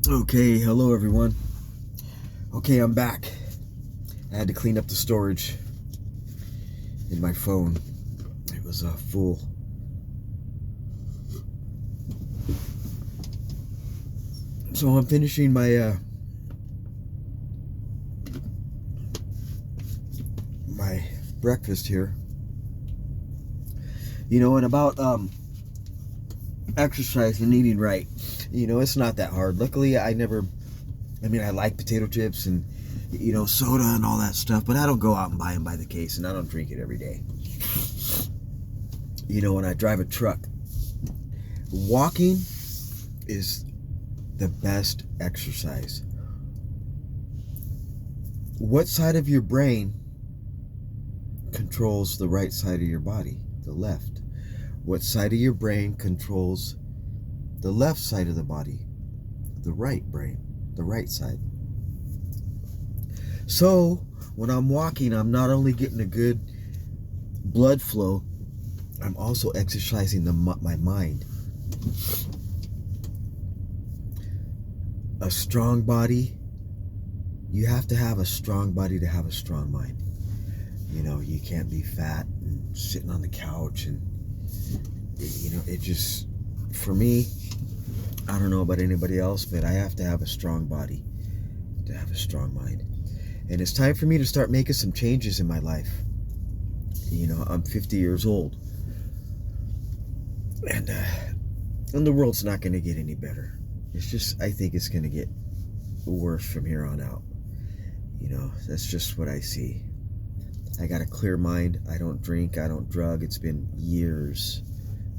Okay, hello everyone. Okay, I'm back. I had to clean up the storage in my phone. It was full. So I'm finishing my my breakfast here. And about exercise and eating right. It's not that hard. Luckily, I like potato chips and soda and all that stuff, but I don't go out and buy them by the case, and I don't drink it every day. When I drive a truck, walking is the best exercise. What side of your brain controls the right side of your body? The left. What side of your brain controls the left side of the body? The right brain, the right side. So when I'm walking, I'm not only getting a good blood flow, I'm also exercising my mind. A strong body, you have to have a strong body to have a strong mind. You can't be fat and sitting on the couch, and it just, for me, I don't know about anybody else, but I have to have a strong body to have a strong mind. And it's time for me to start making some changes in my life. I'm 50 years old, and the world's not going to get any better. It's just, I think it's going to get worse from here on out. That's just what I see. I got a clear mind. I don't drink. I don't drug. It's been years,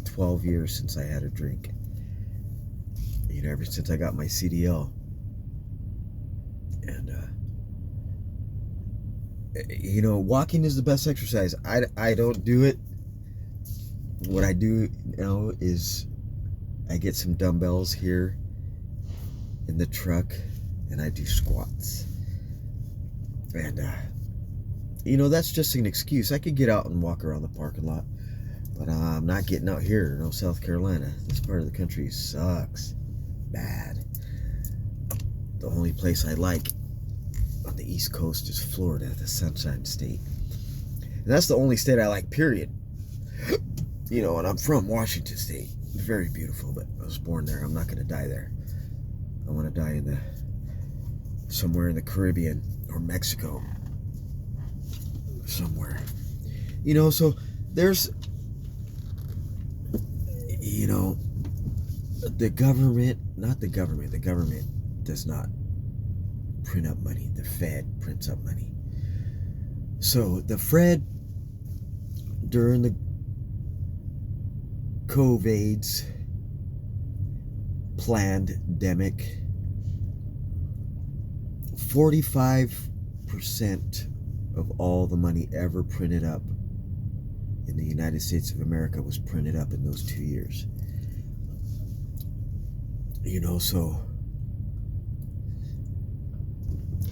12 years since I had a drink. Ever since I got my CDL. And, walking is the best exercise. I don't do it. What I do now is I get some dumbbells here in the truck, and I do squats. And, that's just an excuse. I could get out and walk around the parking lot, but I'm not getting out here. South Carolina. This part of the country sucks bad. The only place I like on the East Coast is Florida, the Sunshine State. And that's the only state I like, period. And I'm from Washington State. Very beautiful, but I was born there. I'm not going to die there. I want to die somewhere in the Caribbean or Mexico. Somewhere. So there's, the government does not print up money. The Fed prints up money. So the Fed, during the COVID's pandemic, 45% of all the money ever printed up in the United States of America was printed up in those 2 years. So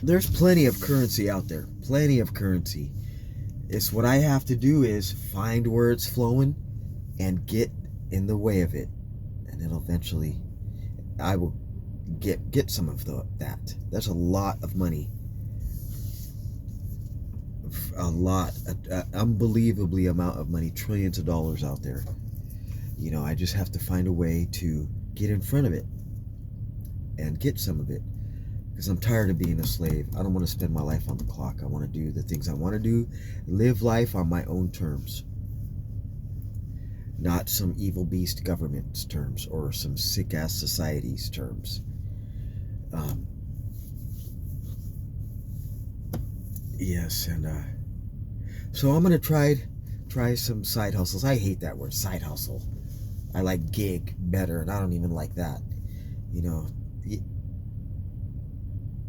there's plenty of currency out there. Plenty of currency. It's what I have to do is find where it's flowing and get in the way of it. And then eventually I will get some of that. That's a lot of money. An unbelievably amount of money, trillions of dollars out there. I just have to find a way to get in front of it and get some of it, because I'm tired of being a slave. I don't want to spend my life on the clock. I want to do the things I want to do, live life on my own terms, not some evil beast government's terms or some sick ass society's terms. Yes, and so I'm gonna try some side hustles. I hate that word, side hustle. I like gig better, and I don't even like that.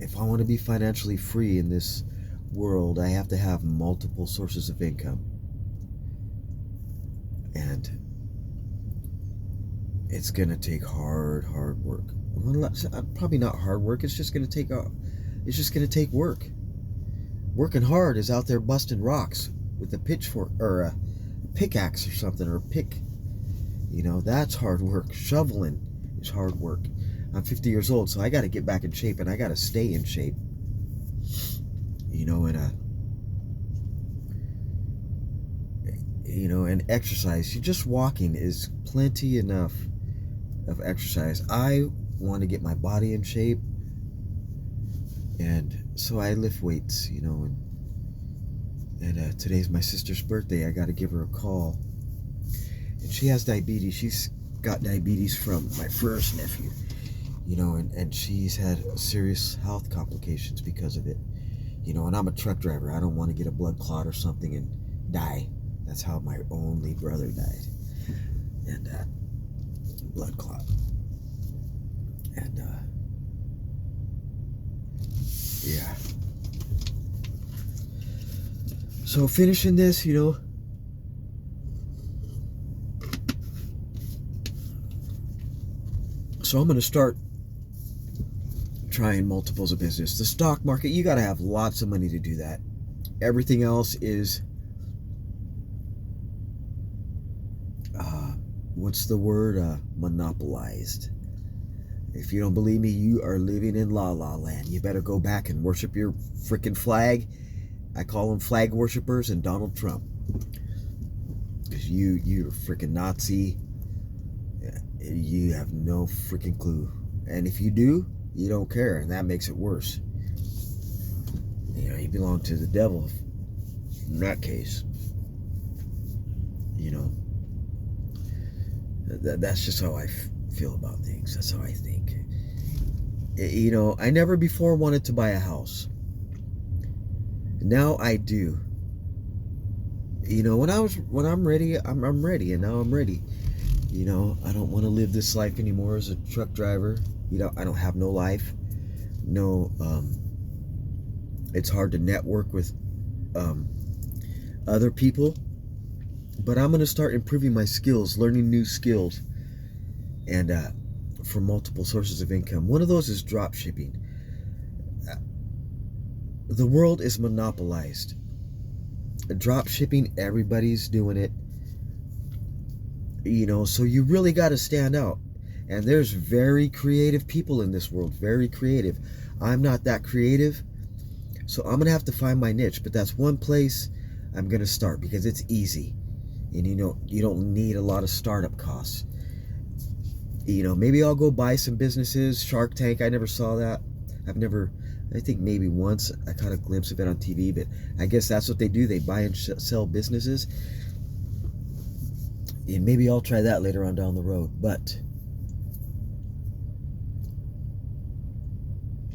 If I want to be financially free in this world, I have to have multiple sources of income. And it's going to take hard work. Probably not hard work. It's just going to take work. Working hard is out there busting rocks with a pitchfork or a pickaxe or something, or a pick. That's hard work. Shoveling is hard work. I'm 50 years old, so I got to get back in shape, and I got to stay in shape. And exercise. Just walking is plenty enough of exercise. I want to get my body in shape, and so I lift weights, and today's my sister's birthday. I got to give her a call, and she has diabetes. She's got diabetes from my first nephew, and she's had serious health complications because of it, and I'm a truck driver. I don't want to get a blood clot or something and die. That's how my only brother died, and blood clot, and yeah. So finishing this, so I'm going to start trying multiples of business. The stock market, you got to have lots of money to do that. Everything else is, what's the word? Monopolized. If you don't believe me, you are living in La La Land. You better go back and worship your freaking flag. I call them flag worshipers and Donald Trump. Because you're a freaking Nazi. You have no freaking clue. And if you do, you don't care, and that makes it worse. You belong to the devil in that case. That's just how I feel about things. That's how I think. I never before wanted to buy a house. Now I do. When I'm ready, I'm ready, and now I'm ready. I don't want to live this life anymore as a truck driver. I don't have no life. No, it's hard to network with other people. But I'm going to start improving my skills, learning new skills, and for multiple sources of income. One of those is drop shipping. The world is monopolized. Drop shipping, everybody's doing it. So you really got to stand out. And there's very creative people in this world, very creative. I'm not that creative, so I'm going to have to find my niche. But that's one place I'm going to start because it's easy. And you don't need a lot of startup costs. Maybe I'll go buy some businesses. Shark Tank, I never saw that. I think maybe once I caught a glimpse of it on TV, but I guess that's what they do. They buy and sell businesses. And maybe I'll try that later on down the road. But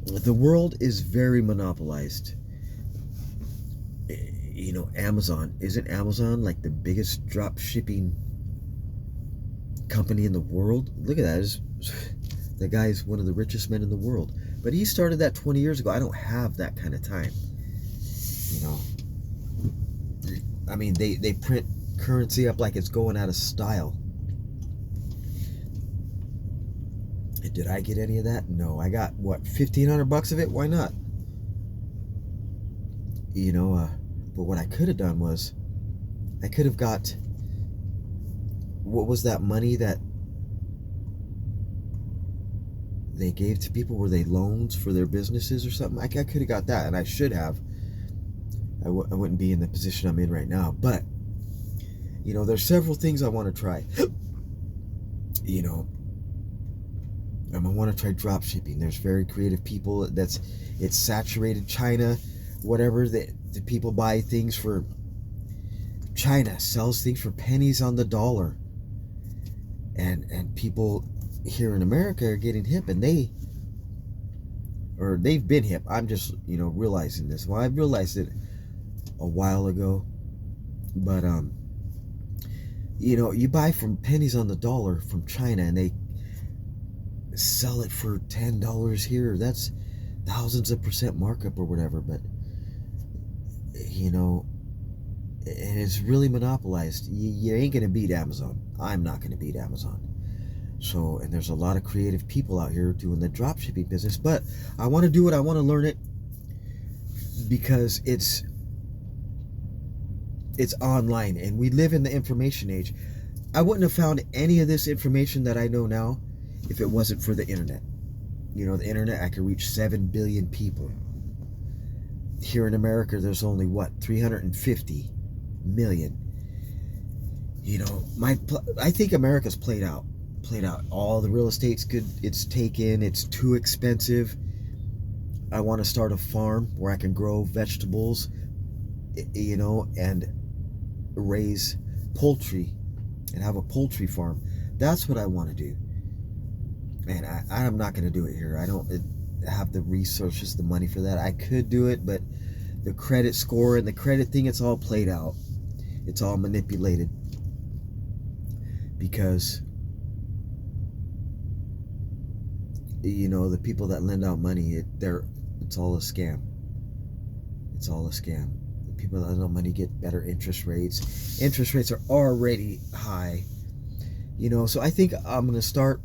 the world is very monopolized. Amazon. Isn't Amazon like the biggest drop shipping company in the world? Look at that. The guy's one of the richest men in the world. But he started that 20 years ago. I don't have that kind of time. I mean, they print currency up like it's going out of style. Did I get any of that? No. I got, $1,500 of it? Why not? But what I could have done was, I could have got, what was that money that they gave to people? Were they loans for their businesses or something? I could have got that, and I should have. I wouldn't be in the position I'm in right now. But, there's several things I want to try. I want to try drop shipping. There's very creative people. It's saturated. China, whatever, the people buy things for. China sells things for pennies on the dollar, and people here in America are getting hip, and they've been hip. I'm just realizing this. Well, I realized it a while ago, but you buy from pennies on the dollar from China, and they sell it for $10 here. That's thousands of % markup or whatever. But and it's really monopolized. You ain't gonna beat Amazon. I'm not gonna beat Amazon. So, and there's a lot of creative people out here doing the drop shipping business. But I want to do it. I want to learn it because it's online, and we live in the information age. I wouldn't have found any of this information that I know now if it wasn't for the internet. The internet, I can reach 7 billion people. Here in America, there's only, 350 million. I think America's played out. All the real estate's good. It's taken. It's too expensive. I want to start a farm where I can grow vegetables, and raise poultry and have a poultry farm. That's what I want to do. Man, I'm not going to do it here. I don't have the resources, the money for that. I could do it, but the credit score and the credit thing, it's all played out. It's all manipulated. Because, the people that lend out money, it's all a scam. It's all a scam. The people that lend out money get better interest rates. Interest rates are already high. So I think I'm going to start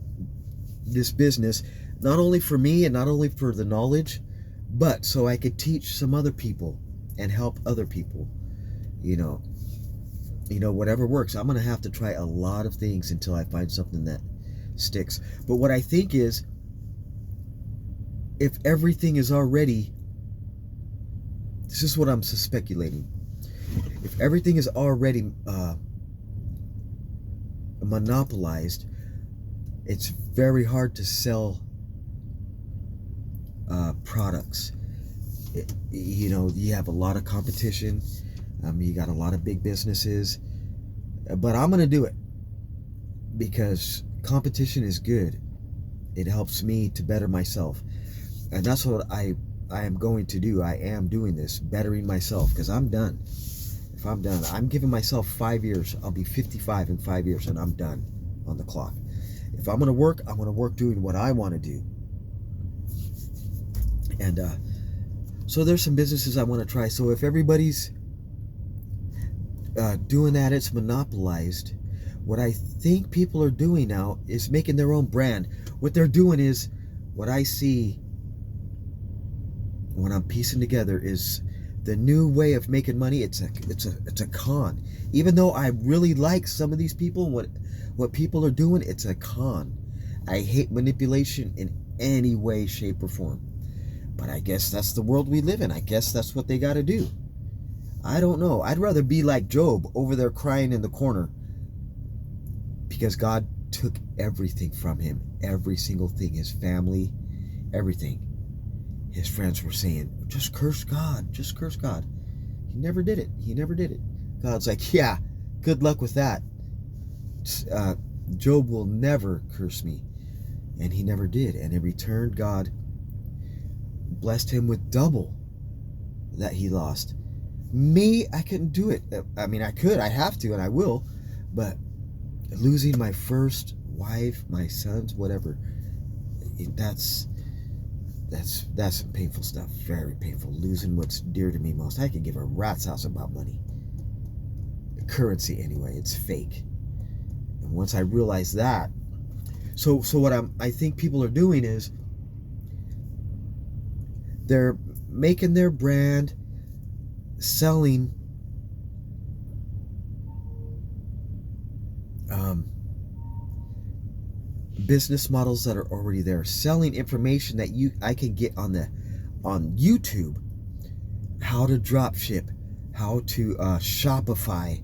this business, not only for me and not only for the knowledge, but so I could teach some other people and help other people. Whatever works. I'm going to have to try a lot of things until I find something that sticks. But what I think is, if everything is already, this is what I'm speculating. If everything is already monopolized, it's very hard to sell products. You have a lot of competition. You got a lot of big businesses, but I'm going to do it because competition is good. It helps me to better myself, and that's what I am going to do. I am doing this, bettering myself, because I'm done. If I'm done, I'm giving myself 5 years. I'll be 55 in 5 years, and I'm done on the clock. If I'm going to work, I'm going to work doing what I want to do. And so there's some businesses I want to try. So if everybody's doing that, it's monopolized. What I think people are doing now is making their own brand. What they're doing is, what I see when I'm piecing together, is the new way of making money. It's a con. Even though I really like some of these people and what people are doing, it's a con. I hate manipulation in any way, shape, or form. But I guess that's the world we live in. I guess that's what they got to do. I don't know. I'd rather be like Job, over there crying in the corner, because God took everything from him. Every single thing. His family, everything. His friends were saying, just curse God. Just curse God. He never did it. He never did it. God's like, yeah, good luck with that. Job will never curse me. And he never did. And in return, God blessed him with double that he lost. Me, I couldn't do it. I mean, I could. I have to, and I will. But losing my first wife, my sons, whatever, that's some painful stuff. Very painful. Losing what's dear to me most. I can give a rat's ass about money. The currency, anyway. It's fake. And once I realized that, so what I think people are doing is, they're making their brand, selling business models that are already there, selling information that I can get on YouTube, how to drop ship, how to Shopify.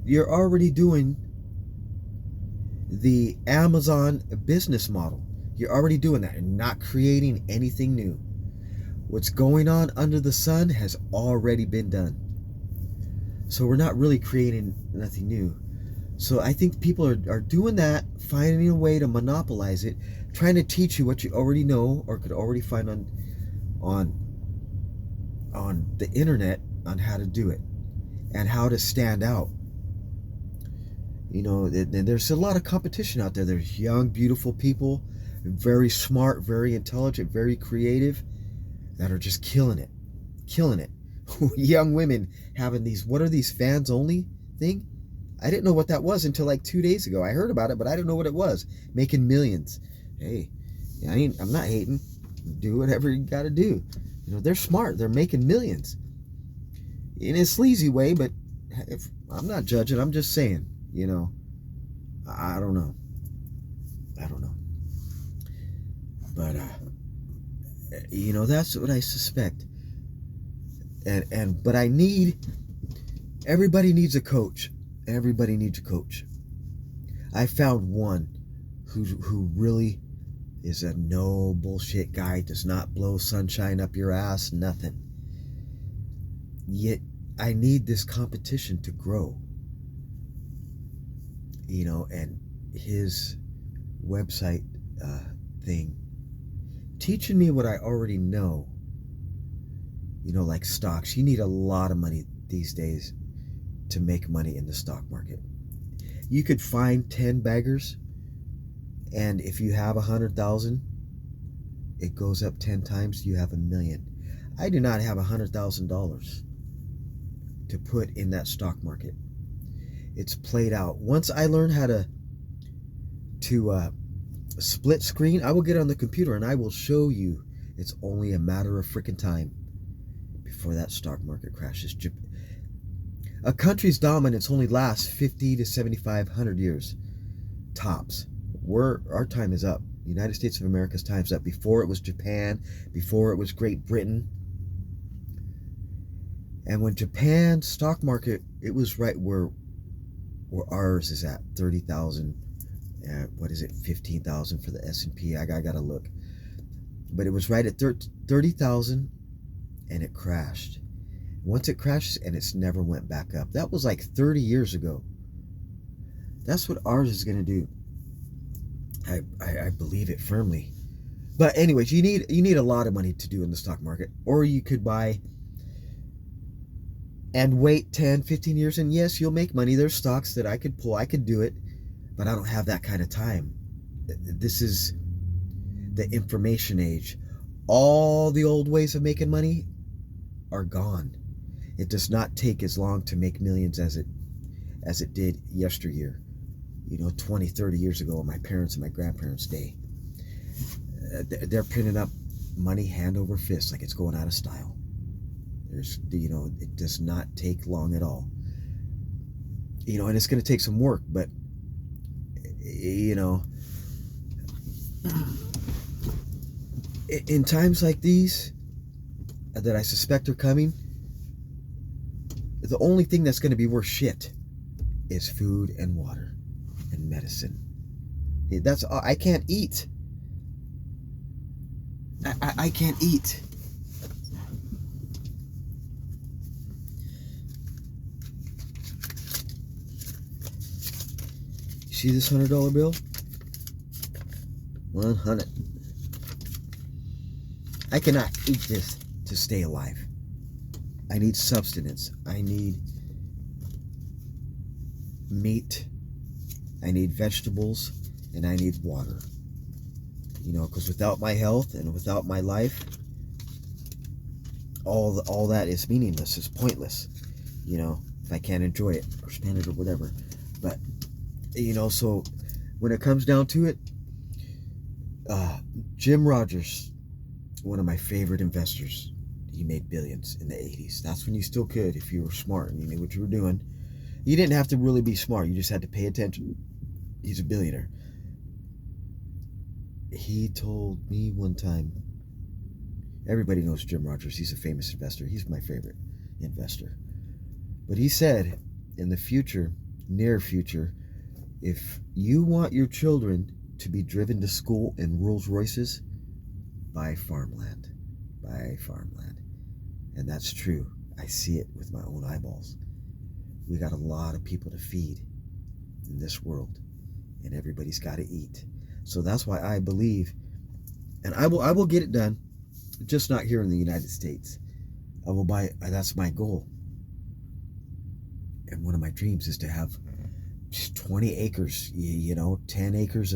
You're already doing the Amazon business model. You're already doing that and not creating anything new. What's going on under the sun has already been done. So we're not really creating nothing new. So I think people are doing that, finding a way to monopolize it, trying to teach you what you already know or could already find on the internet on how to do it and how to stand out. There's a lot of competition out there. There's young, beautiful people, very smart, very intelligent, very creative, that are just killing it. Young women having these, what are these, fans only thing? I didn't know what that was until like 2 days ago. I heard about it, but I didn't know what it was. Making millions. Hey, I'm not hating. Do whatever you got to do. They're smart. They're making millions in a sleazy way, but if I'm not judging, I'm just saying, I don't know. But that's what I suspect. But everybody needs a coach. Everybody needs a coach. I found one who really is a no bullshit guy, does not blow sunshine up your ass, nothing. Yet I need this competition to grow. And his website thing, teaching me what I already know. Like stocks. You need a lot of money these days to make money in the stock market. You could find 10 baggers, and if you have 100,000, it goes up 10 times. You have $1 million. I do not have $100,000 to put in that stock market. It's played out. Once I learn how to split screen, I will get on the computer and I will show you. It's only a matter of freaking time before that stock market crashes. A country's dominance only lasts 50 to 7,500 years, tops. Our time is up. United States of America's time's up. Before it was Japan, before it was Great Britain. And when Japan's stock market, it was right where ours is at, 30,000. What is it, 15,000 for the S&P? I gotta look. But it was right at 30,000, and it crashed. Once it crashes, and it's never went back up. That was like 30 years ago. That's what ours is going to do. I believe it firmly. But anyways, you need a lot of money to do in the stock market. Or you could buy and wait 10, 15 years, and yes, you'll make money. There's stocks that I could pull. I could do it, but I don't have that kind of time. This is the information age. All the old ways of making money are gone. It does not take as long to make millions as it did yesteryear. 20, 30 years ago in my parents' and my grandparents' day. They're printing up money hand over fist like it's going out of style. It does not take long at all. And it's going to take some work, but in times like these that I suspect are coming, the only thing that's going to be worth shit is food and water and medicine. That's all. I can't eat. I can't eat. See this $100 bill? 100. I cannot eat this to stay alive. I need substance. I need meat. I need vegetables, and I need water. Because without my health and without my life, all that is meaningless. It's pointless. If I can't enjoy it or spend it or whatever. But so when it comes down to it, Jim Rogers, one of my favorite investors. He made billions in the 80s. That's when you still could, if you were smart and you knew what you were doing. You didn't have to really be smart. You just had to pay attention. He's a billionaire. He told me one time, everybody knows Jim Rogers. He's a famous investor. He's my favorite investor. But he said, in the future, near future, if you want your children to be driven to school in Rolls Royces, buy farmland. Buy farmland. And that's true. I see it with my own eyeballs. We got a lot of people to feed in this world, and everybody's got to eat. So that's why I believe, and I will get it done, just not here in the United States. I will buy. That's my goal. And one of my dreams is to have 20 acres, 10 acres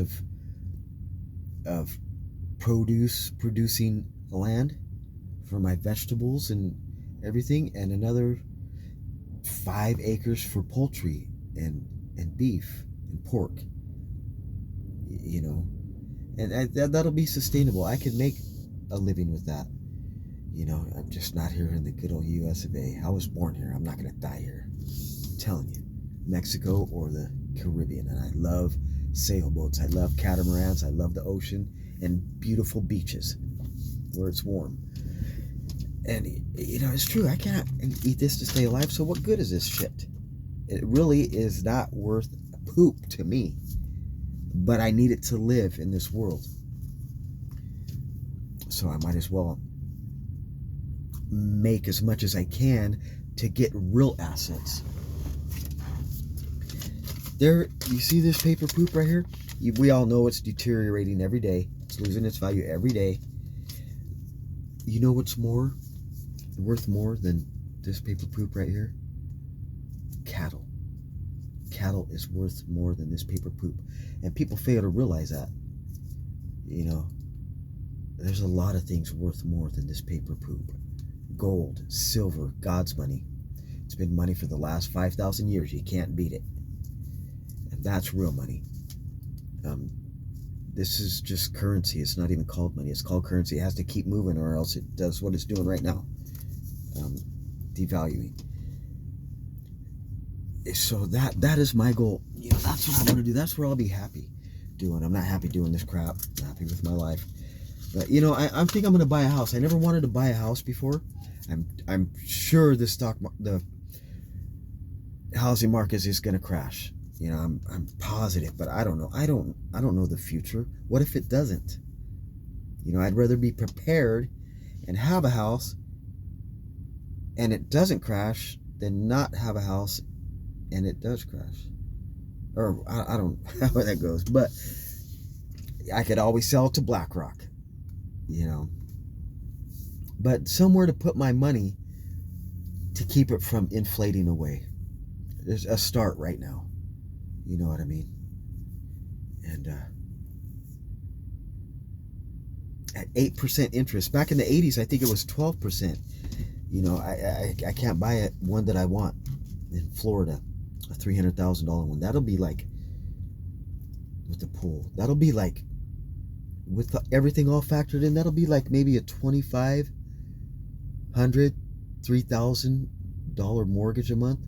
of producing land for my vegetables and everything, and another 5 acres for poultry and beef and pork, and that'll be sustainable. I can make a living with that. I'm just not here in the good old US of A. I was born here. I'm not going to die here. I'm telling you, Mexico or the Caribbean, and I love sailboats. I love catamarans. I love the ocean and beautiful beaches where it's warm. And, you know, it's true. I can't eat this to stay alive. So what good is this shit? It really is not worth poop to me. But I need it to live in this world. So I might as well make as much as I can to get real assets. There, you see this paper poop right here? We all know it's deteriorating every day. It's losing its value every day. You know what's worth more than this paper poop right here? Cattle. Cattle is worth more than this paper poop. And people fail to realize that. You know, there's a lot of things worth more than this paper poop. Gold, silver, God's money. It's been money for the last 5,000 years. You can't beat it. And that's real money. This is just currency. It's not even called money. It's called currency. It has to keep moving or else it does what it's doing right now. Devaluing. So that is my goal. You know, that's what I want to do. That's where I'll be happy doing. I'm not happy doing this crap. I'm happy with my life. But, you know, I think I'm going to buy a house. I never wanted to buy a house before. I'm sure the housing market is going to crash. You know, I'm positive, but I don't know. I don't know the future. What if it doesn't? You know, I'd rather be prepared and have a house and it doesn't crash than not have a house and it does crash. Or I don't know how that goes, but I could always sell it to BlackRock, you know. But somewhere to put my money to keep it from inflating away. There's a start right now. You know what I mean? And at 8% interest, back in the 80s, I think it was 12%. You know, I can't buy one that I want in Florida, a $300,000 one. That'll be like, with the pool, that'll be like, with everything all factored in, that'll be like maybe a $2,500, $3,000 mortgage a month.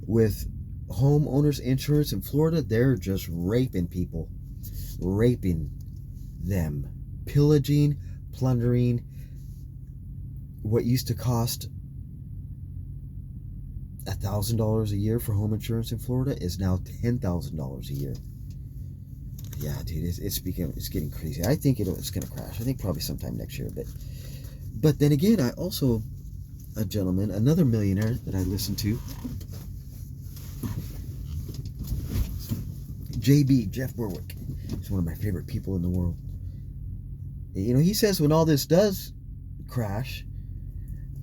With homeowners insurance in Florida, they're just raping people, raping them, pillaging, plundering. What used to cost $1,000 a year for home insurance in Florida is now $10,000 a year. Yeah, dude, it's getting crazy. I think it's gonna crash. I think probably sometime next year. But then again, I also, a gentleman, another millionaire that I listen to, Jeff Berwick. He's one of my favorite people in the world. You know, he says when all this does crash,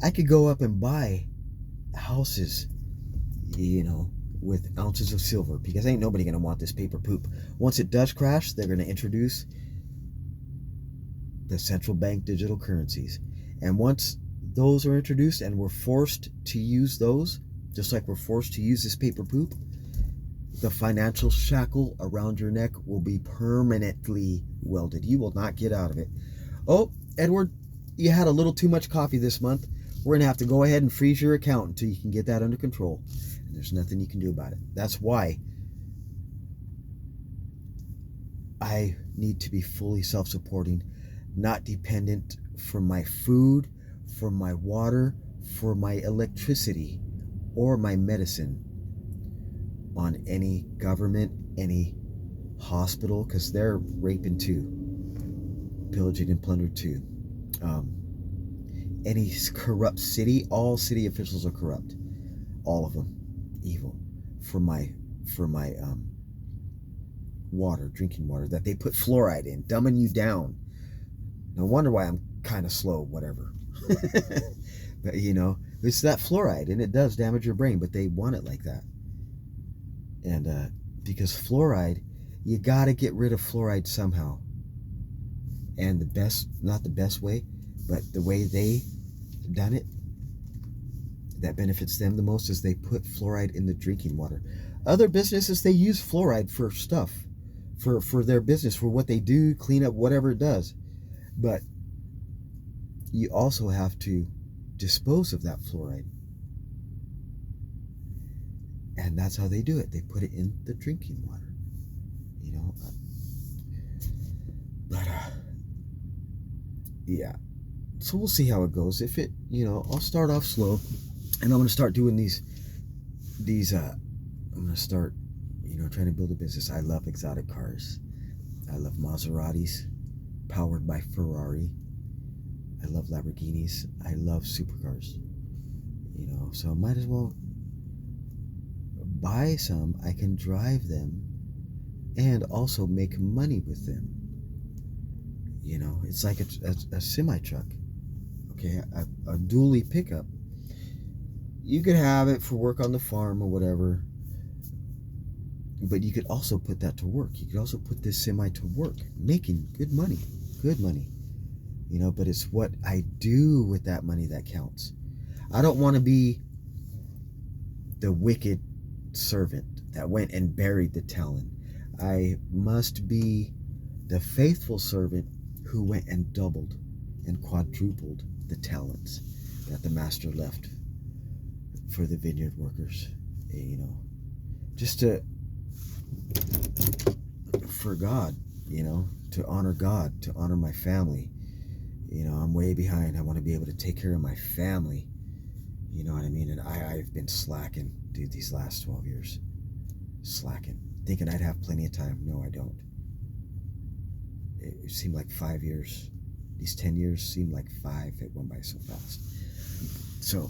I could go up and buy houses, you know, with ounces of silver, because ain't nobody gonna want this paper poop. Once it does crash, they're gonna introduce the central bank digital currencies. And once those are introduced and we're forced to use those, just like we're forced to use this paper poop, the financial shackle around your neck will be permanently welded. You will not get out of it. Oh, Edward, you had a little too much coffee this month. We're going to have to go ahead and freeze your account until you can get that under control. And there's nothing you can do about it. That's why I need to be fully self-supporting, not dependent for my food, for my water, for my electricity, or my medicine on any government, any hospital, because they're raping too, pillaging and plundered too. Any corrupt city, all city officials are corrupt, all of them, evil. For my water, drinking water, that they put fluoride in, dumbing you down. No wonder why I'm kind of slow, whatever. But you know, it's that fluoride, and it does damage your brain, but they want it like that. And because fluoride, you got to get rid of fluoride somehow. And the best, not the best way, but the way they done it that benefits them the most is they put fluoride in the drinking water. Other businesses, they use fluoride for stuff, for their business, for what they do, clean up, whatever it does. But you also have to dispose of that fluoride. And that's how they do it. They put it in the drinking water. You know, yeah. So we'll see how it goes. If it, I'll start off slow, and I'm gonna start doing these. I'm gonna start, trying to build a business. I love exotic cars. I love Maseratis, powered by Ferrari. I love Lamborghinis. I love supercars. So I might as well buy some. I can drive them and also make money with them. It's like a semi truck. Okay, a dually pickup. You could have it for work on the farm or whatever, but you could also put that to work. You could also put this semi to work, making good money. But it's what I do with that money that counts. I don't want to be the wicked servant that went and buried the talent. I must be the faithful servant who went and doubled and quadrupled the talents that the master left for the vineyard workers. Just for God, to honor God, to honor my family. I'm way behind. I want to be able to take care of my family. You know what I mean? And I've been slacking, dude, these last 12 years. Slacking. Thinking I'd have plenty of time. No, I don't. It seemed like 5 years. These 10 years seemed like 5. It went by so fast. So,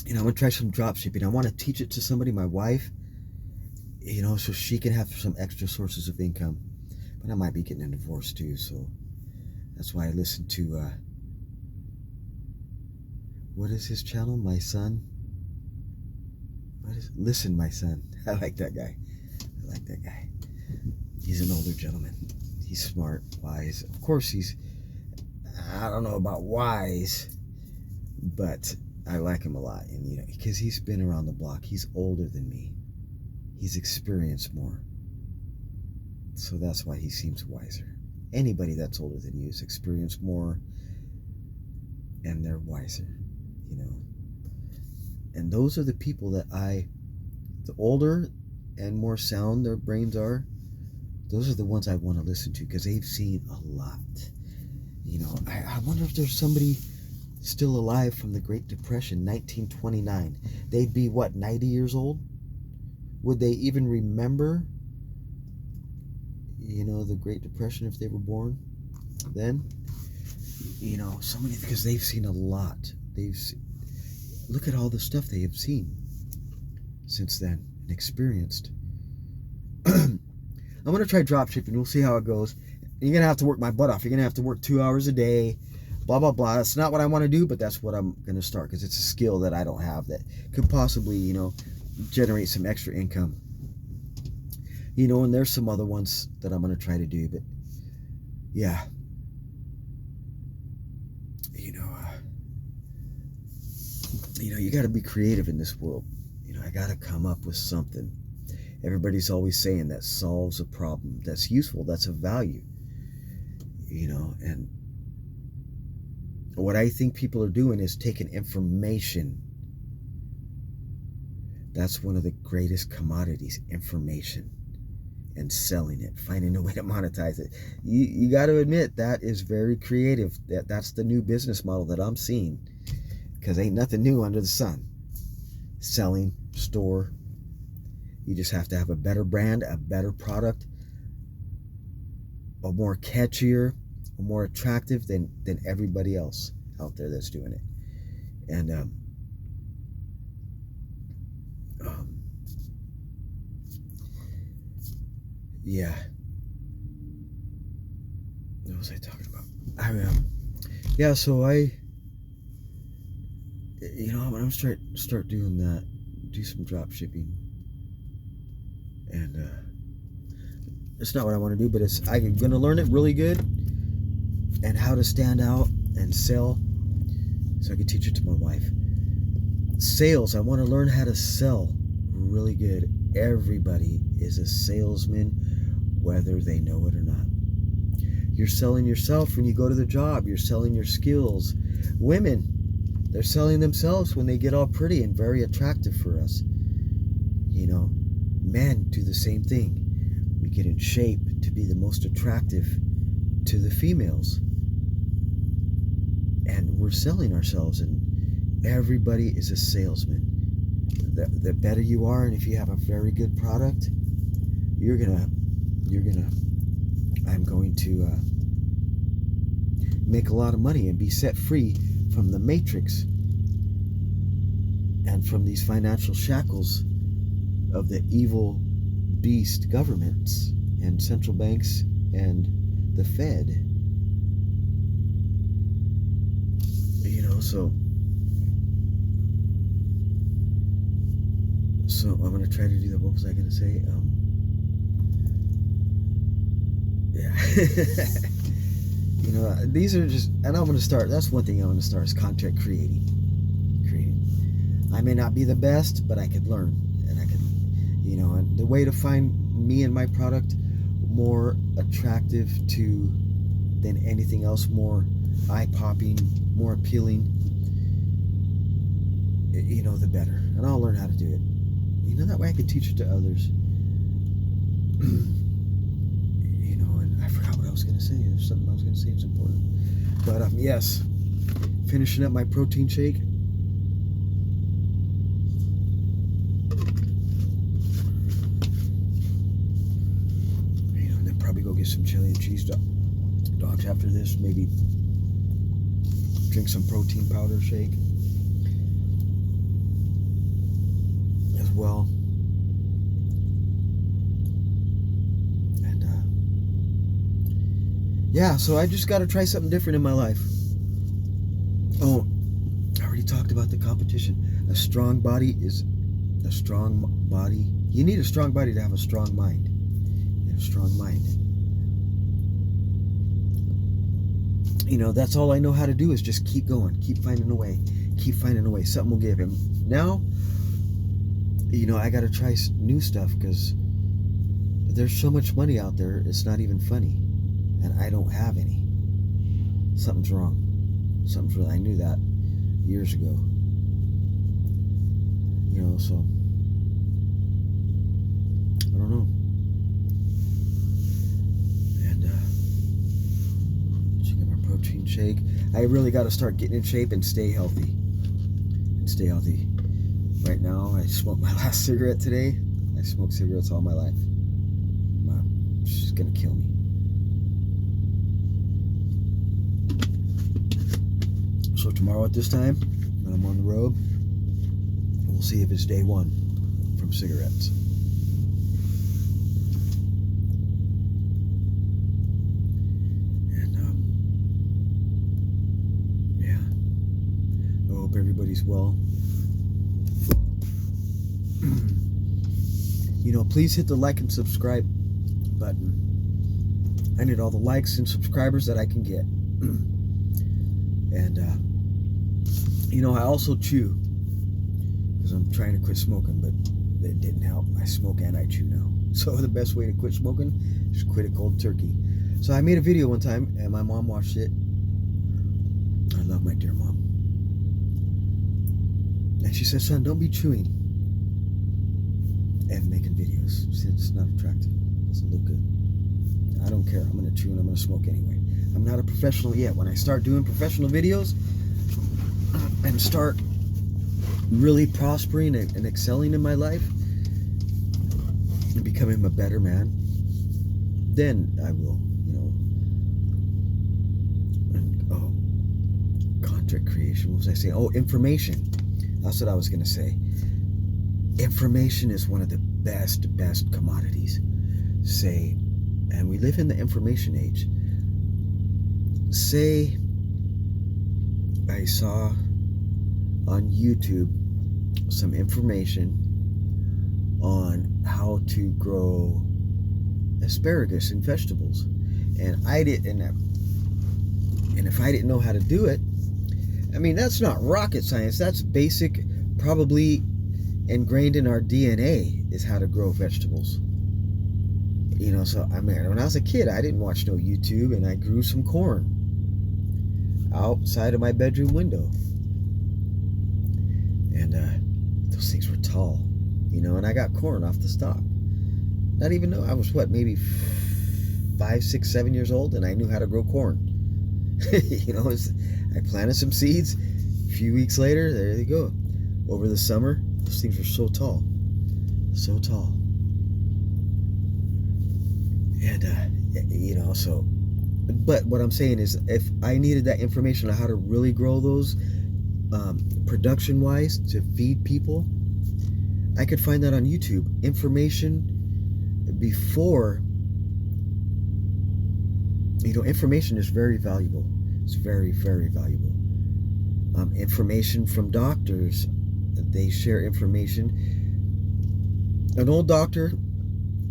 I'm going to try some drop shipping. I want to teach it to somebody, my wife, so she can have some extra sources of income. But I might be getting a divorce too, so that's why I listen to, what is his channel? My Son? Listen, My Son. I like that guy. He's an older gentleman. He's smart, wise. Of course, I don't know about wise, but I like him a lot. And, because he's been around the block. He's older than me. He's experienced more. So that's why he seems wiser. Anybody that's older than you is experienced more, and they're wiser, And those are the people that the older and more sound their brains are, those are the ones I want to listen to, because they've seen a lot. I wonder if there's somebody still alive from the Great Depression, 1929. They'd be, 90 years old? Would they even remember, the Great Depression if they were born then? Somebody, because they've seen a lot. Look at all the stuff they have seen since then and experienced. I'm going to try drop shipping. We'll see how it goes. You're going to have to work my butt off. You're going to have to work 2 hours a day, blah, blah, blah. That's not what I want to do, but that's what I'm going to start, because it's a skill that I don't have that could possibly, generate some extra income. And there's some other ones that I'm going to try to do, but yeah. You got to be creative in this world. I got to come up with something. Everybody's always saying that solves a problem, that's useful, that's of value. And what I think people are doing is taking information. That's one of the greatest commodities, information, and selling it, finding a way to monetize it. You got to admit that is very creative. That's the new business model that I'm seeing, because ain't nothing new under the sun. Selling, store. You just have to have a better brand, a better product, a more catchier, a more attractive than everybody else out there that's doing it. And yeah. What was I talking about? Yeah, so I'm gonna start doing that, do some drop shipping, and it's not what I want to do, but I'm gonna learn it really good, and how to stand out and sell, so I can teach it to my wife. Sales, I want to learn how to sell really good. Everybody is a salesman, whether they know it or not. You're selling yourself when you go to the job. You're selling your skills. Women, they're selling themselves when they get all pretty and very attractive for us. Men do the same thing. We get in shape to be the most attractive to the females. and we're selling ourselves, and everybody is a salesman. The better you are, and if you have a very good product, I'm going to make a lot of money and be set free from the matrix and from these financial shackles of the evil beast governments and central banks and the Fed. You know, so I'm going to try to do that. What was I going to say? Yeah. You know, these are just, and I'm going to start, that's one thing I want to start, is content creating. I may not be the best, but I could learn, and I could, you know, and the way to find me and my product more attractive to than anything else, more eye-popping, more appealing, you know, the better. And I'll learn how to do it. You know, that way I can teach it to others. You know, and I forgot what I was going to say. There's something I was going to say. It's important. But yes, finishing up my protein shake. You know, and then probably go get some chili and cheese dogs after this. Maybe drink some protein powder shake as well. And yeah, so I just got to try something different in my life. Oh, I already talked about the competition. A strong body is a strong body. You need a strong body to have a strong mind. And a strong mind. You know, that's all I know how to do, is just keep going, keep finding a way, something will give him. Now, you know, I got to try new stuff, because there's so much money out there, it's not even funny, and I don't have any. Something's wrong. I knew that years ago. You know, so I don't know. Protein shake. I really got to start getting in shape and stay healthy. Right now, I smoked my last cigarette today. I smoked cigarettes all my life. Wow, it's just gonna kill me. So tomorrow at this time, when I'm on the road, we'll see if it's day one from cigarettes. Everybody's well. You know, please hit the like and subscribe button. I need all the likes and subscribers that I can get. And you know, I also chew, because I'm trying to quit smoking, but it didn't help. I smoke and I chew now. So the best way to quit smoking is quit it cold turkey. So I made a video one time, and my mom watched it. I love my dear mom. And she said, son, don't be chewing and making videos. She said, it's not attractive. It doesn't look good. I don't care. I'm going to chew and I'm going to smoke anyway. I'm not a professional yet. When I start doing professional videos and start really prospering and excelling in my life and becoming a better man, then I will, you know. And, content creation. What was I saying? Oh, information. That's what I was going to say. Information is one of the best commodities. Say, and we live in the information age. Say, I saw on YouTube some information on how to grow asparagus and vegetables. And I didn't, and if I didn't know how to do it, I mean, that's not rocket science. That's basic, probably ingrained in our DNA, is how to grow vegetables. You know, so I mean, when I was a kid, I didn't watch no YouTube, and I grew some corn outside of my bedroom window. And those things were tall, you know, and I got corn off the stalk. Not even know I was, what, maybe 5, 6, 7 years old, and I knew how to grow corn. I planted some seeds. A few weeks later, there they go. Over the summer, those things are so tall. So tall. And, but what I'm saying is, if I needed that information on how to really grow those production-wise to feed people, I could find that on YouTube. Information before, information is very valuable. It's very, very valuable. Information from doctors, they share information. An old doctor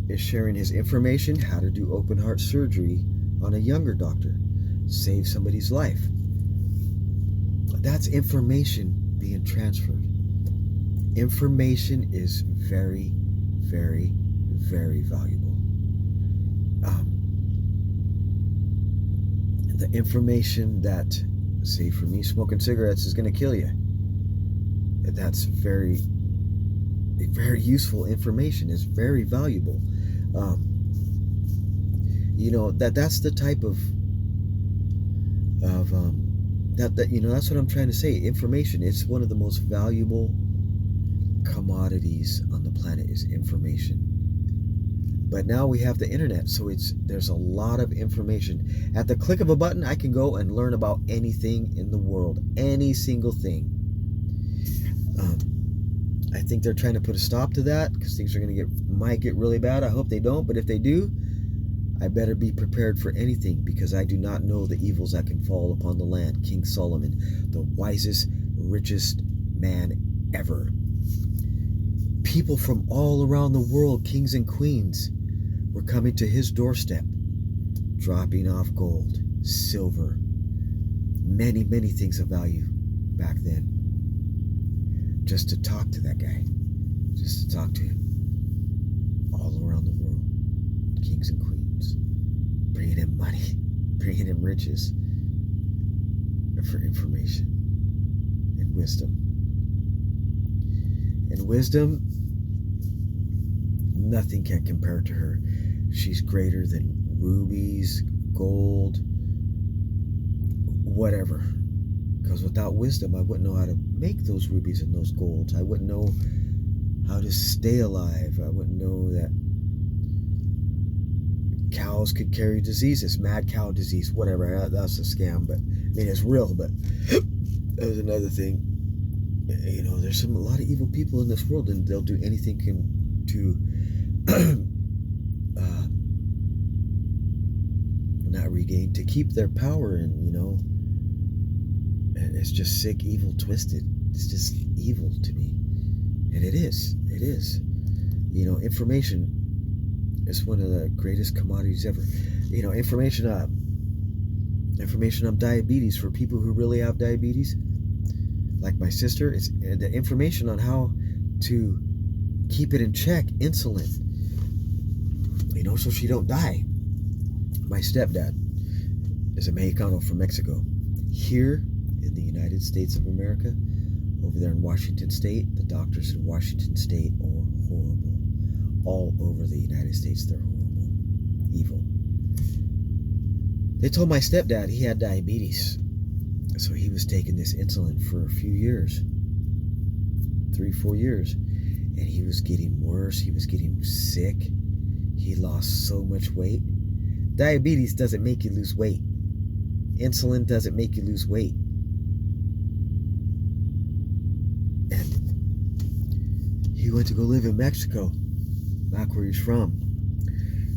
is sharing his information, how to do open heart surgery on a younger doctor, save somebody's life. That's information being transferred. Information is very, very, very valuable. The information that, say for me, smoking cigarettes is going to kill you. That's very, very useful information. It's very valuable. That's the type of that's what I'm trying to say. Information, it's one of the most valuable commodities on the planet is information. But now we have the internet, so there's a lot of information. At the click of a button, I can go and learn about anything in the world, any single thing. I think they're trying to put a stop to that because things might get really bad. I hope they don't, but if they do, I better be prepared for anything, because I do not know the evils that can fall upon the land. King Solomon, the wisest, richest man ever. People from all around the world, kings and queens, were coming to his doorstep, dropping off gold, silver, many, many things of value back then, just to talk to that guy, just to talk to him. All around the world, kings and queens, bringing him money, bringing him riches for information and wisdom. And wisdom, nothing can compare to her. She's greater than rubies, gold, whatever. Because without wisdom, I wouldn't know how to make those rubies and those golds. I wouldn't know how to stay alive. I wouldn't know that cows could carry diseases, mad cow disease, whatever. That's a scam, but it's real. But there's another thing. There's a lot of evil people in this world, and they'll do anything to not regain, to keep their power, and and it's just sick, evil, twisted. It's just evil to me, and it is. Information is one of the greatest commodities ever. Information on diabetes for people who really have diabetes, like my sister. It's the information on how to keep it in check, insulin, so she don't die. My stepdad is a Mexicano from Mexico. Here in the United States of America, over there in Washington State, the doctors in Washington State are horrible. All over the United States, they're horrible, evil. They told my stepdad he had diabetes, so he was taking this insulin for a few years, 3-4 years, and he was getting worse. He was getting sick. He lost so much weight. Diabetes doesn't make you lose weight. Insulin doesn't make you lose weight. And he went to go live in Mexico, back where he's from.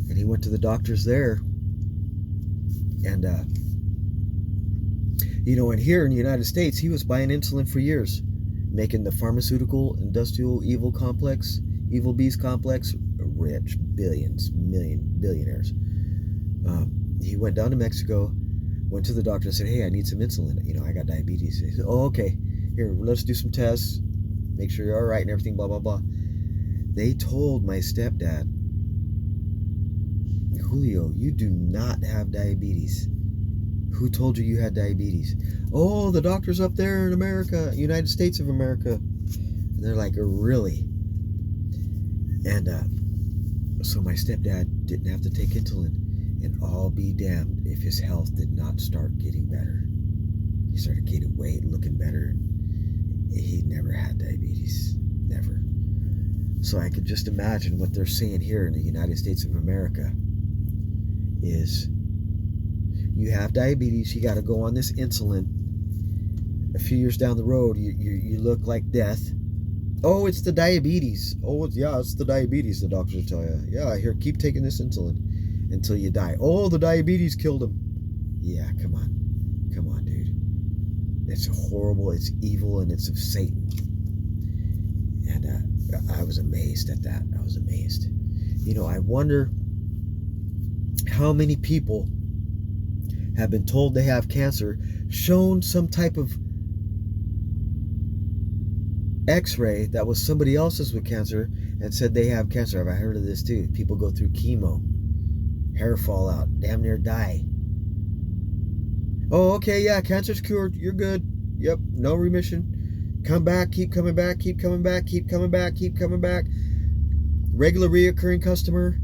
And he went to the doctors there. And, and here in the United States, he was buying insulin for years, making the pharmaceutical, industrial, evil beast complex rich, billionaires. He went down to Mexico, went to the doctor and said, hey, I need some insulin. I got diabetes. He said, oh, okay. Here, let's do some tests, make sure you're all right and everything, blah, blah, blah. They told my stepdad, Julio, you do not have diabetes. Who told you had diabetes? Oh, the doctors up there in America, United States of America. And they're like, really? And so my stepdad didn't have to take insulin. And I'll be damned if his health did not start getting better. He started gaining weight, looking better. He never had diabetes. Never. So I could just imagine what they're saying here in the United States of America is you have diabetes, you got to go on this insulin. A few years down the road, you look like death. Oh, it's the diabetes. Oh, it's the diabetes, the doctors tell you. Yeah, here, keep taking this insulin until you die. Oh, the diabetes killed him. Yeah, come on. Come on, dude. It's horrible, it's evil, and it's of Satan. And I was amazed at that. I was amazed. You know, I wonder how many people have been told they have cancer, shown some type of x-ray that was somebody else's with cancer, and said they have cancer. Have I heard of this too? People go through chemo, hair fall out, damn near die. Oh, okay, yeah, cancer's cured, you're good. Yep, no remission. Come back, keep coming back, keep coming back, keep coming back, keep coming back. Regular reoccurring customer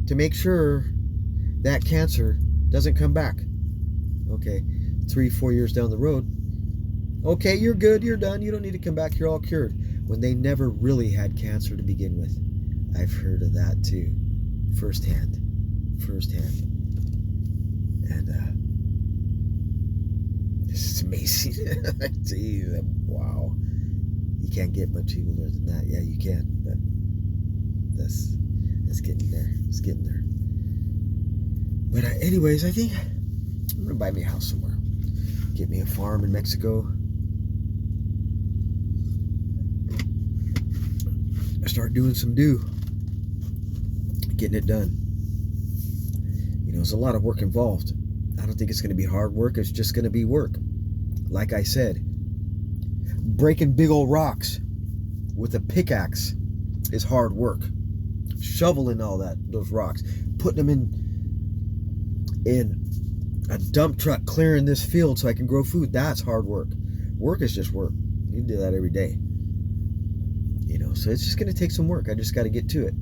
to make sure that cancer doesn't come back. Okay, 3-4 years down the road, okay, you're good, you're done, you don't need to come back, you're all cured, when they never really had cancer to begin with. I've heard of that too, firsthand. And this is amazing. Jeez, wow, you can't get much eviler than that. Yeah, you can, but it's getting there. It's getting there. But anyways, I think I'm gonna buy me a house somewhere, get me a farm in Mexico, start doing some getting it done. You know, there's a lot of work involved. I don't think it's going to be hard work. It's just going to be work. Like I said, breaking big old rocks with a pickaxe is hard work. Shoveling those rocks, putting them in a dump truck, clearing this field so I can grow food, that's hard work. Work is just work. You can do that every day. You know, so it's just going to take some work. I just got to get to it.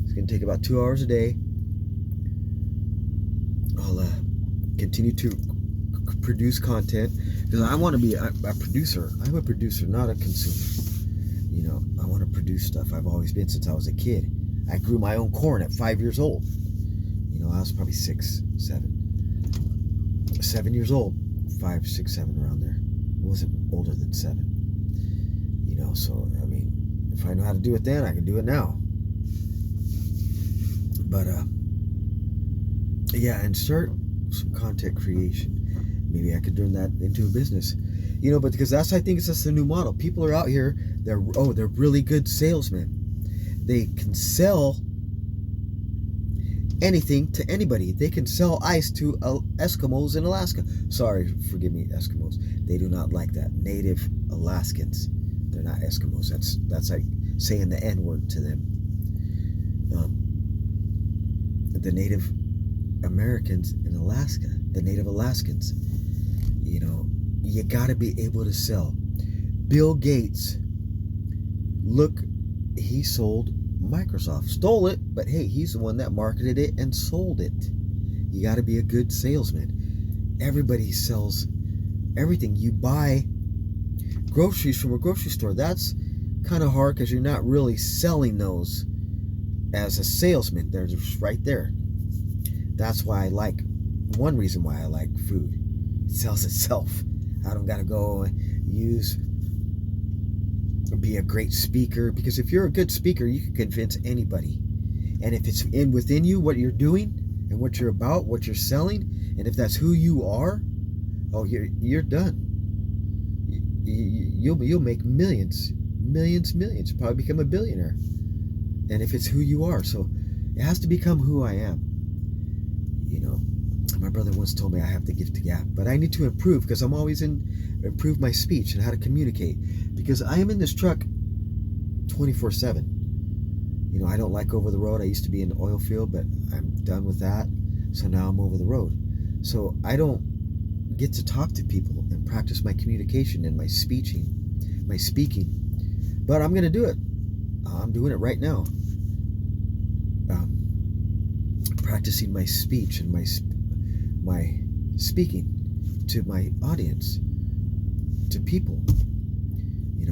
It's going to take about 2 hours a day. I'll continue to produce content because I want to be a producer. I'm a producer, not a consumer. You know, I want to produce stuff. I've always been since I was a kid. I grew my own corn at 5 years old. You know, I was probably 7 years old, 5, 6, 7, around there. I wasn't older than 7. You know, so I mean, if I know how to do it then, I can do it now. But yeah, and start some content creation. Maybe I could turn that into a business. You know, but because I think it's just the new model. People are out here, they're really good salesmen. They can sell anything to anybody. They can sell ice to Eskimos in Alaska. Sorry, forgive me, Eskimos. They do not like that. Native Alaskans. They're not Eskimos. That's like saying the N-word to them. The Native Americans in Alaska, the Native Alaskans, you know, you got to be able to sell. Bill Gates, look, he sold Microsoft. Stole it, but hey, he's the one that marketed it and sold it. You got to be a good salesman. Everybody sells everything. You buy groceries from a grocery store. That's kind of hard because you're not really selling those as a salesman. They're just right there. That's why one reason why I like food. It sells itself. I don't got to go be a great speaker, because if you're a good speaker, you can convince anybody. And if it's within you, what you're doing and what you're about, what you're selling, and if that's who you are, oh, you're done. You'll make millions. Probably become a billionaire. And if it's who you are, so it has to become who I am. You know, my brother once told me I have the gift to gab, but I need to improve, because I'm always improve my speech and how to communicate, because I am in this truck 24/7. You know, I don't like over the road. I used to be in the oil field, but I'm done with that. So now I'm over the road. So I don't get to talk to people and practice my communication and my speaking. But I'm going to do it. I'm doing it right now. practicing my speech and my speaking to my audience, to people.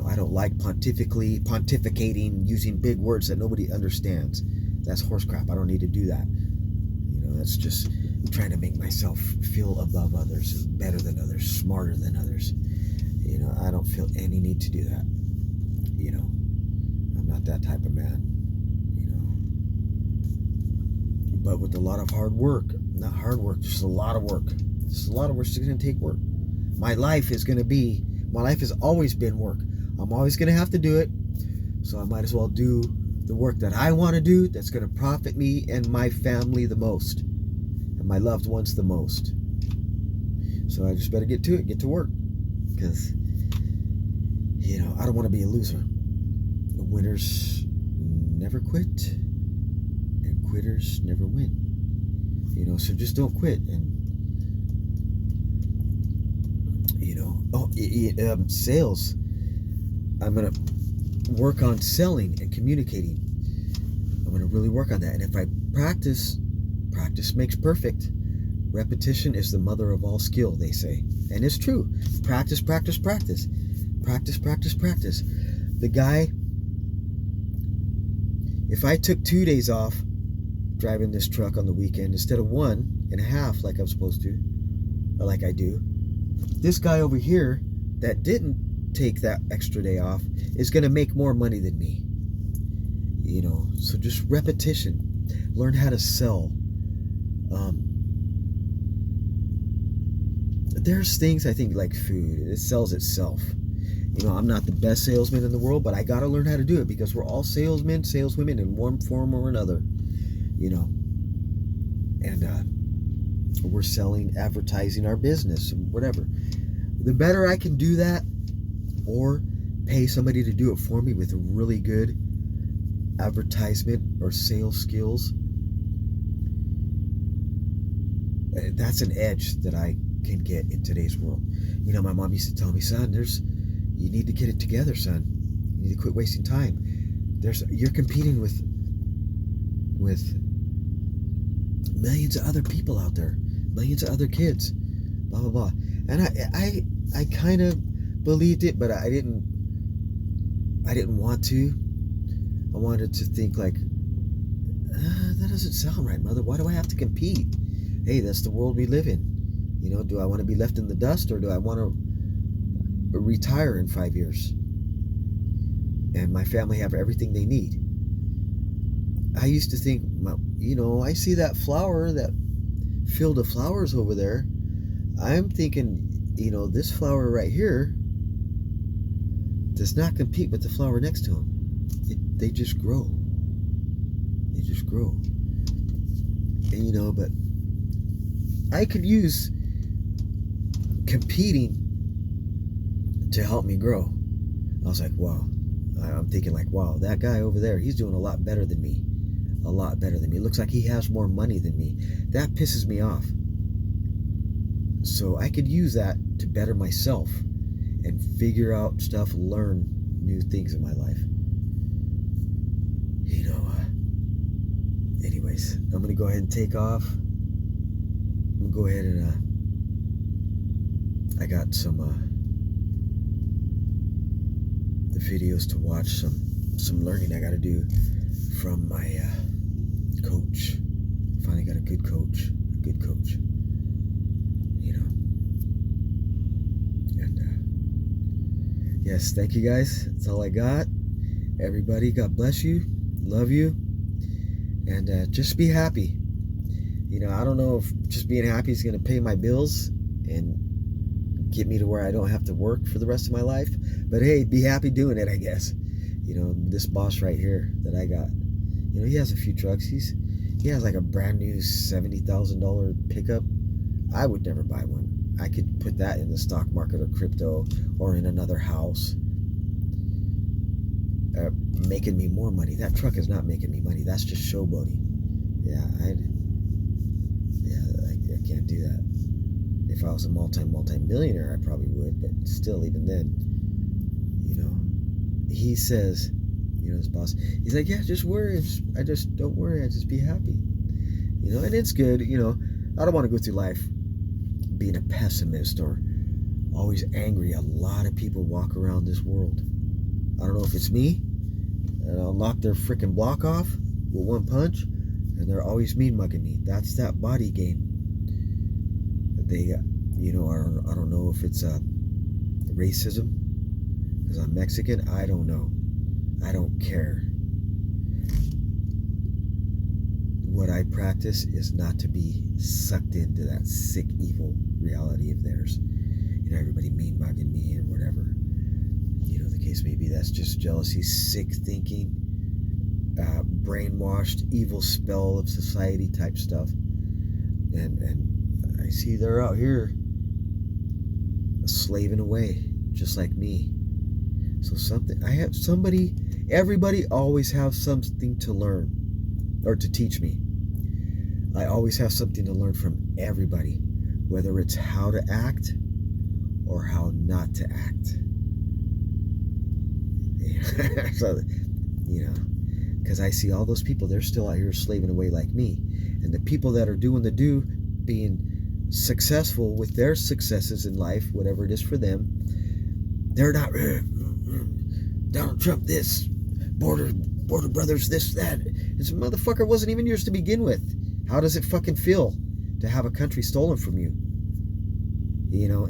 I don't like pontificating, using big words that nobody understands. That's horse crap. I don't need to do that. That's just trying to make myself feel above others, better than others, smarter than others. I don't feel any need to do that. I'm not that type of man. But with a lot of hard work, not hard work, just a lot of work. Just a lot of work. It's going to take work. My life has always been work. I'm always going to have to do it. So I might as well do the work that I want to do, that's going to profit me and my family the most, and my loved ones the most. So I just better get to it, get to work, because I don't want to be a loser. Winners never quit, and quitters never win. So just don't quit. And sales, I'm gonna work on selling and communicating. I'm going to really work on that. And if I practice makes perfect. Repetition is the mother of all skill, they say. And it's true. Practice. The guy, if I took 2 days off driving this truck on the weekend instead of 1.5 like I'm supposed to, or like I do, this guy over here that didn't take that extra day off is going to make more money than me. So just repetition. Learn how to sell. There's things, I think, like food, it sells itself. I'm not the best salesman in the world, but I got to learn how to do it, because we're all salesmen, saleswomen in one form or another. And we're selling, advertising our business, whatever. The better I can do that, or pay somebody to do it for me with really good advertisement or sales skills, that's an edge that I can get in today's world. My mom used to tell me, son, you need to get it together, son. You need to quit wasting time. You're competing with millions of other people out there, millions of other kids, blah blah blah. And I kind of believed it, but I didn't want to. I wanted to think like, that doesn't sound right, mother. Why do I have to compete? Hey, that's the world we live in. Do I want to be left in the dust, or do I want to retire in 5 years and my family have everything they need? I used to think, I see that flower, that field of flowers over there. I'm thinking, this flower right here does not compete with the flower next to him. They just grow. They just grow. And, but I could use competing to help me grow. I was like, wow. I'm thinking like, wow, that guy over there, he's doing a lot better than me. A lot better than me. It looks like he has more money than me. That pisses me off. So I could use that to better myself and figure out stuff, learn new things in my life. Anyways, I'm going to go ahead and take off. I'm going to go ahead and, I got some, the videos to watch, some learning I got to do from my, coach. Finally got a good coach. And yes, thank you guys. That's all I got. Everybody, God bless you. Love you. And just be happy. I don't know if just being happy is going to pay my bills and get me to where I don't have to work for the rest of my life. But hey, be happy doing it, I guess. This boss right here that I got, he has a few trucks. He has like a brand new $70,000 pickup. I would never buy one. I could put that in the stock market or crypto or in another house, making me more money. That truck is not making me money. That's just showboating. I can't do that. If I was a multi-millionaire, I probably would, but still, even then, he says, his boss, he's like, yeah, just worry. I just don't worry. I just be happy. And it's good. I don't want to go through life being a pessimist or always angry. A lot of people walk around this world. I don't know if it's me, and I'll knock their freaking block off with one punch, and they're always mean mugging me. That's that body game. They, I don't know if it's racism because I'm Mexican. I don't know. I don't care. What I practice is not to be sucked into that sick, evil reality of theirs. Everybody mean mugging me or whatever. The case may be. That's just jealousy, sick thinking, brainwashed, evil spell of society type stuff. And I see they're out here slaving away, just like me. So everybody always has something to learn or to teach me. I always have something to learn from everybody, whether it's how to act or how not to act. So, because I see all those people, they're still out here slaving away like me. And the people that are doing being successful with their successes in life, whatever it is for them, they're not, Donald Trump this, border brothers this, that. This motherfucker wasn't even yours to begin with. How does it fucking feel to have a country stolen from you?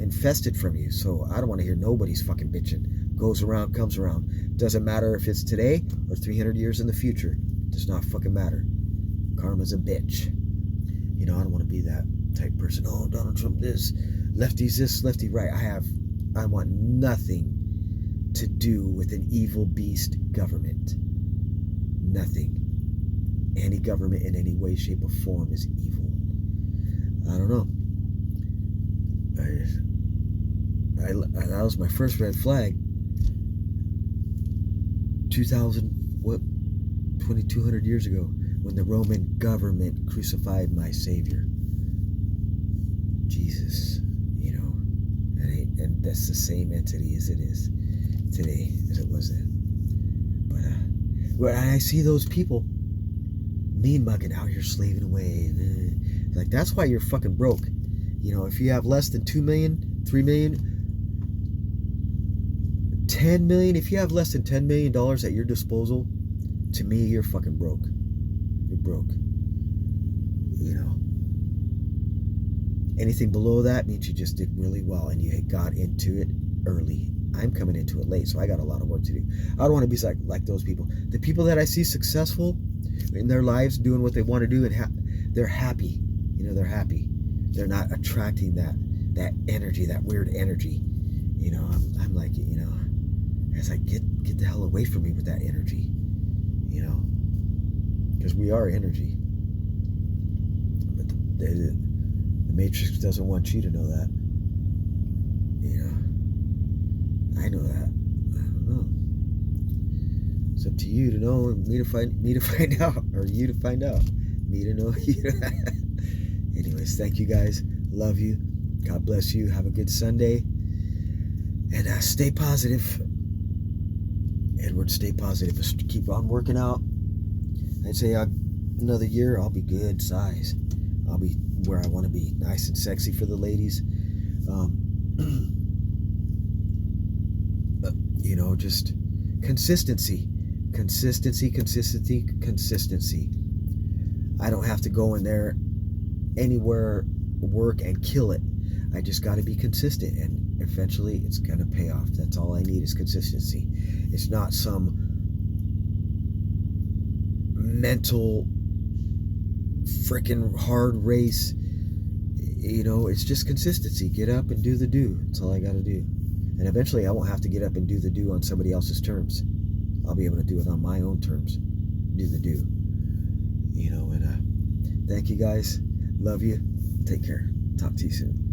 Infested from you. So I don't want to hear nobody's fucking bitching. Goes around, comes around. Doesn't matter if it's today or 300 years in the future. Does not fucking matter. Karma's a bitch. I don't want to be that type person. Oh, Donald Trump this, lefties this, lefty right. I want nothing to do with an evil beast government. Nothing. Any government in any way, shape, or form is evil. I don't know. That was my first red flag. 2,200 years ago, when the Roman government crucified my Savior, Jesus. And that's the same entity as it is today as it was then. But when I see those people mean mugging out here slaving away, like that's why you're fucking broke. If you have less than 2 million, 3 million, 10 million, if you have less than $10 million at your disposal, to me, you're fucking broke. You're broke. Anything below that means you just did really well and you got into it early. I'm coming into it late, so I got a lot of work to do. I don't want to be like those people. The people that I see successful in their lives doing what they want to do, and they're happy. They're happy. They're not attracting that energy, that weird energy. I'm like, as I get the hell away from me with that energy. Because we are energy. But the Matrix doesn't want you to know that. I know that. I don't know. It's up to you to know, and me to find out, or you to find out. Me to know you. Anyways, thank you guys. Love you. God bless you. Have a good Sunday. And stay positive. Edward, stay positive. Just keep on working out. I'd say another year, I'll be good size. I'll be where I want to be. Nice and sexy for the ladies. Just consistency. Consistency. I don't have to go in there anywhere, work and kill it. I just got to be consistent, and eventually it's going to pay off. That's all I need is consistency. It's not some mental freaking hard race. It's just consistency. Get up and do the do. That's all I got to do. And eventually I won't have to get up and do the do on somebody else's terms. I'll be able to do it on my own terms. Do the do. And thank you guys. Love you. Take care. Talk to you soon.